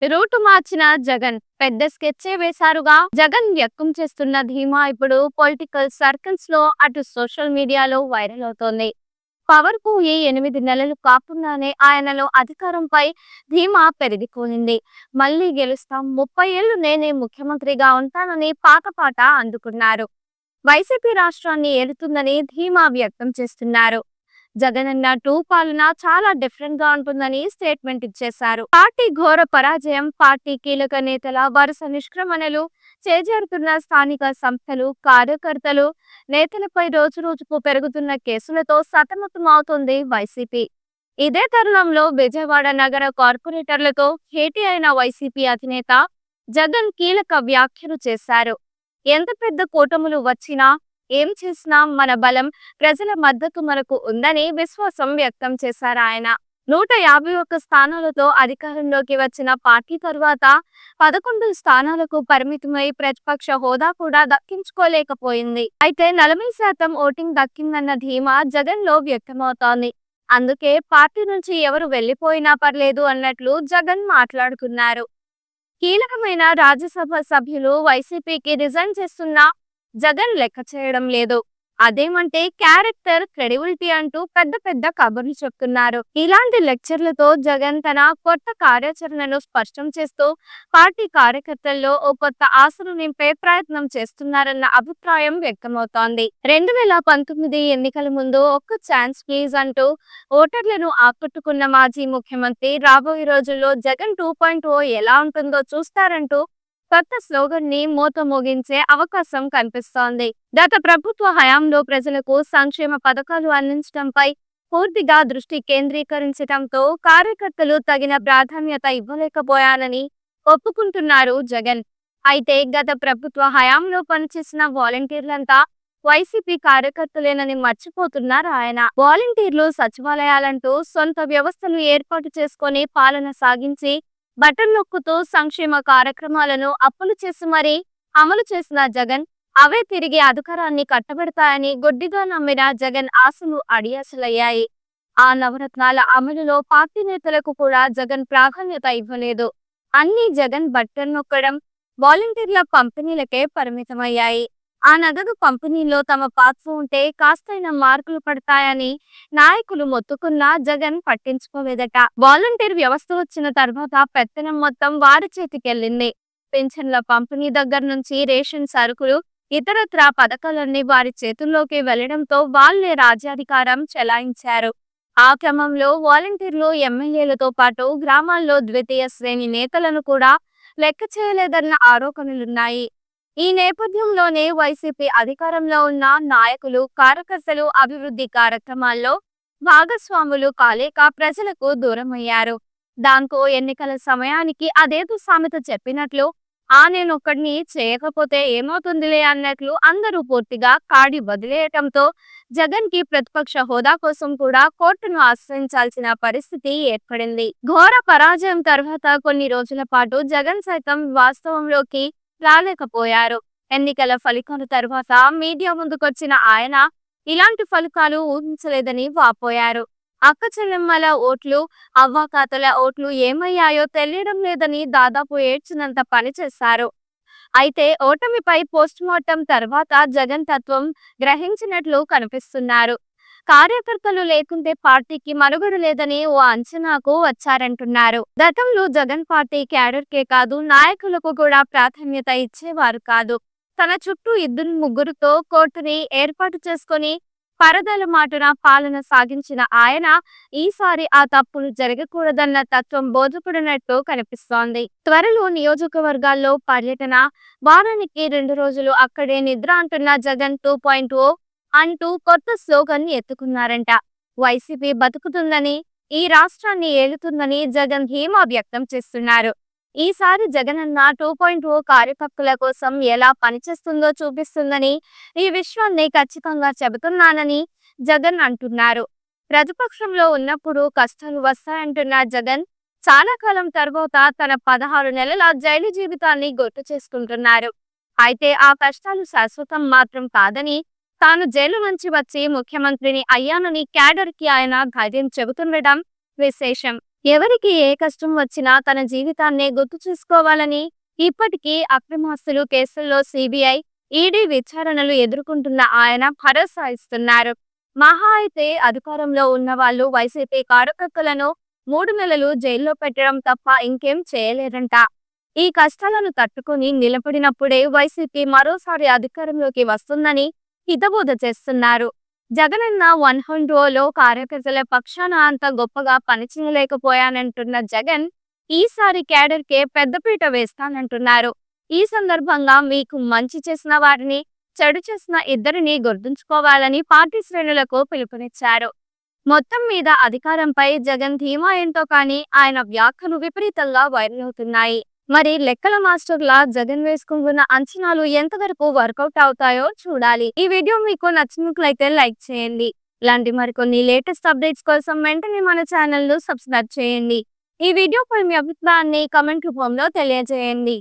Route మార్చిన జగన్ పెద్ద స్కెచ్చే వేశారుగా. జగన్ వ్యక్తం చేస్తున్న ధీమా ఇప్పుడు పొలిటికల్ సర్కిల్స్ లో అటు సోషల్ మీడియాలో వైరల్ అవుతోంది. పవర్ కు ఈ 8 నెలలు కాకుండానే ఆయనలో అధికారంపై ధీమా పెరిగిపోయింది. మళ్ళీ గెలుస్తాం, 30 ఏళ్లు నేనే ముఖ్యమంత్రిగా ఉంటానని పాట అందుకున్నారు. వైసీపీ రాష్ట్రాన్ని ఏలుతుందని ధీమా వ్యక్తం చేస్తున్నారు. జగనన్న టూ పాలన చాలా డిఫరెంట్ గా ఉంటుందని స్టేట్మెంట్ ఇచ్చేశారు. పార్టీ ఘోర పరాజయం, పార్టీ కీలక నేతల వరుస నిష్క్రమణలు, చేజారుతున్న స్థానిక సంస్థలు, కార్యకర్తలు, నేతలపై రోజు రోజుకు పెరుగుతున్న కేసులతో సతమతమవుతోంది వైసీపీ. ఇదే తరుణంలో విజయవాడ నగర కార్పొరేటర్లతో భేటీ అయిన వైసీపీ అధినేత జగన్ కీలక వ్యాఖ్యలు చేశారు. ఎంత పెద్ద కూటములు వచ్చినా, ఏం చేసినా మన బలం, ప్రజల మద్దతు మనకు ఉందని విశ్వాసం వ్యక్తం చేశారు ఆయన. 151 స్థానాలతో అధికారంలోకి వచ్చిన పార్టీ తరువాత 11 స్థానాలకు పరిమితమై ప్రతిపక్ష హోదా కూడా దక్కించుకోలేకపోయింది. అయితే 40% ఓటింగ్ దక్కిందన్న ధీమా జగన్ లో వ్యక్తమవుతోంది. అందుకే పార్టీ నుంచి ఎవరు వెళ్లిపోయినా పర్లేదు అన్నట్లు జగన్ మాట్లాడుతున్నారు. కీలకమైన రాజ్యసభ సభ్యులు వైసీపీకి రిజైన్ చేస్తున్నా జగన్ లెక్క చేయడం లేదు. అదేమంటే క్యారెక్టర్, క్రెడిబిలిటీ అంటూ పెద్ద పెద్ద కబుర్లు చెప్తున్నారు. ఇలాంటి లెక్చర్లతో జగన్ తన కొత్త కార్యాచరణను స్పష్టం చేస్తూ పార్టీ కార్యకర్తల్లో ఓ కొత్త ఆశను నింపే ప్రయత్నం చేస్తున్నారన్న అభిప్రాయం వ్యక్తమవుతోంది. 2019 ఎన్నికల ముందు ఒక్క ఛాన్స్ ప్లీజ్ అంటూ ఓటర్లను ఆకట్టుకున్న మాజీ ముఖ్యమంత్రి రాబోయే రోజుల్లో జగన్ 2.0 ఎలా ఉంటుందో చూస్తారంటూ కొత్త స్లోగన్ ని మోగించే అవకాశం కనిపిస్తోంది. గత ప్రభుత్వ హయాంలో ప్రజలకు సంక్షేమ పథకాలు అందించడంపై పూర్తిగా దృష్టి కేంద్రీకరించడంతో కార్యకర్తలు తగిన ప్రాధాన్యత ఇవ్వలేకపోయానని ఒప్పుకుంటున్నారు జగన్. అయితే గత ప్రభుత్వ హయాంలో పనిచేసిన వాలంటీర్లంతా వైసీపీ కార్యకర్తలేనని మర్చిపోతున్నారు ఆయన. వాలంటీర్లు సచివాలయాలంటూ సొంత వ్యవస్థను ఏర్పాటు చేసుకొని పాలన సాగించి బటన్ నొక్కుతూ సంక్షేమ కార్యక్రమాలను అప్పులు చేసి మరీ అమలు చేసిన జగన్ అవే తిరిగి అధికారాన్ని కట్టబెడతాయని గుడ్డిగా నమ్మిన జగన్ ఆశలు అడియాసలయ్యాయి. ఆ నవరత్నాల అమలులో పార్టీ నేతలకు కూడా జగన్ ప్రాధాన్యత ఇవ్వలేదు. అన్ని జగన్ బటన్ నొక్కడం, వాలంటీర్ల పంపిణీలకే పరిమితమయ్యాయి. ఆ నగదు పంపిణీలో తమ పాత్ర ఉంటే కాస్తైనా మార్కులు పడతాయని నాయకులు మొత్తుకున్నా జగన్ పట్టించుకోలేదట. వాలంటీర్ వ్యవస్థ వచ్చిన తర్వాత పెత్తనం మొత్తం వారి చేతికెళ్లింది. పెన్షన్ల పంపిణీ దగ్గర నుంచి రేషన్ సరుకులు, ఇతరత్రా పథకాలన్నీ వారి చేతుల్లోకి వెళ్లడంతో వాళ్లే రాజ్యాధికారం చెలాయించారు. ఆ క్రమంలో వాలంటీర్లు ఎమ్మెల్యేలతో పాటు గ్రామాల్లో ద్వితీయ శ్రేణి నేతలను కూడా లెక్క చేయలేదన్న ఆరోపణలున్నాయి. ఈ నేపథ్యంలోనే వైసీపీ అధికారంలో ఉన్న నాయకులు, కార్యకర్తలు అభివృద్ధి కార్యక్రమాల్లో భాగస్వాములు కాలేక ప్రజలకు దూరమయ్యారు. దాంతో ఎన్నికల సమయానికి అదేదో సామెత చెప్పినట్లు నేనొక్కడిని చేయకపోతే ఏమవుతుందిలే అన్నట్లు అందరూ పూర్తిగా కాడి వదిలేయటంతో జగన్ కి ప్రతిపక్ష హోదా కోసం కూడా కోర్టును ఆశ్రయించాల్సిన పరిస్థితి ఏర్పడింది. ఘోర పరాజయం తర్వాత కొన్ని రోజుల పాటు జగన్ సైతం వాస్తవంలోకి రాలేకపోయారు. ఎన్నికల ఫలితాల తర్వాత మీడియా ముందుకొచ్చిన ఆయన ఇలాంటి ఫలితాలు ఊహించలేదని వాపోయారు. అక్క చెల్లెమ్మల ఓట్లు, అవ్వాతాతల ఓట్లు ఏమయ్యాయో తెలియడం లేదని దాదాపు ఏడ్చినంత పని చేశారు. అయితే ఓటమిపై పోస్ట్ మార్టం తర్వాత జగన్ తత్వం గ్రహించినట్లు కనిపిస్తున్నారు. కార్యకర్తలు లేకుంటే పార్టీకి మనుగడ లేదని ఓ అంచనాకు వచ్చారంటున్నారు. గతంలో జగన్ పార్టీ క్యాడర్కే కాదు, నాయకులకు కూడా ప్రాధాన్యత ఇచ్చేవారు కాదు. తన చుట్టూ 2-3తో కోర్టుని ఏర్పాటు చేసుకుని పరదల మాటున పాలన సాగించిన ఆయన ఈసారి ఆ తప్పులు జరగకూడదన్న తత్వం బోధపడినట్టు కనిపిస్తోంది. త్వరలో నియోజకవర్గాల్లో పర్యటన, వారానికి 2 రోజులు అక్కడే నిద్ర అంటున్న జగన్ 2.0 అంటూ కొత్త స్లోగన్ ఎత్తుకున్నారంట. వైసీపీ బతుకుతుందని, ఈ రాష్ట్రాన్ని ఏలుతుందని జగన్ ధీమా వ్యక్తం చేస్తున్నారు. ఈసారి జగనన్న 2.0 కార్యకర్తల కోసం ఎలా పనిచేస్తుందో చూపిస్తుందని, ఈ విషయాన్ని ఖచ్చితంగా చెబుతున్నానని జగన్ అంటున్నారు. ప్రతిపక్షంలో ఉన్నప్పుడు కష్టాలు వస్తాయంటున్న జగన్ చాలా కాలం తర్వాత తన 16 నెలల జైలు జీవితాన్ని గుర్తు చేసుకుంటున్నారు. అయితే ఆ కష్టాలు శాశ్వతం మాత్రం కాదని, తాను జైలు నుంచి వచ్చి ముఖ్యమంత్రిని అయ్యానని క్యాడర్ కి ఆయన ధైర్యం చెబుతుండటం విశేషం. ఎవరికి ఏ కష్టం వచ్చినా తన జీవితాన్నే గుర్తు చూసుకోవాలని, ఇప్పటికీ అక్రమాస్తులు కేసుల్లో సిబిఐ, ఈడీ విచారణలు ఎదుర్కొంటున్న ఆయన భరోసా ఇస్తున్నారు. మహా అయితే అధికారంలో ఉన్న వాళ్ళు వైసీపీ కార్యకర్తలను 3 నెలలు జైల్లో పెట్టడం తప్ప ఇంకేం చేయలేరంట. ఈ కష్టాలను తట్టుకుని నిలబడినప్పుడే వైసీపీ మరోసారి అధికారంలోకి వస్తుందని హితబోధ చేస్తున్నారు. జగనన్న 100లో కార్యకర్తల పక్షాన అంత గొప్పగా పనిచేయలేకపోయానంటున్న జగన్ ఈసారి క్యాడర్‌కే పెద్దపీట వేస్తానంటున్నారు. ఈ సందర్భంగా మీకు మంచి చేసిన వారిని, చెడు చేసిన ఇద్దరిని గుర్తుంచుకోవాలని పార్టీ శ్రేణులకు పిలుపునిచ్చారు. మొత్తం మీద అధికారంపై జగన్ ధీమా ఏంటో కానీ ఆయన వ్యాఖ్యలు విపరీతంగా వైరల్ అవుతున్నాయి. మరి లెక్కల మాస్టర్‌లా జగన్ వేసుకుంటున్న అంచనాలు ఎంతవరకు వర్కౌట్ అవుతాయో చూడాలి. ఈ వీడియో మీకు నచ్చినట్లయితే లైక్ చేయండి. ఇలాంటి మరికొన్ని లేటెస్ట్ అప్డేట్స్ కోసం వెంటనే మన ఛానల్‌ను సబ్స్క్రైబ్ చేయండి. ఈ వీడియోపై మీ అభిప్రాయాన్ని కామెంట్ రూపంలో తెలియజేయండి.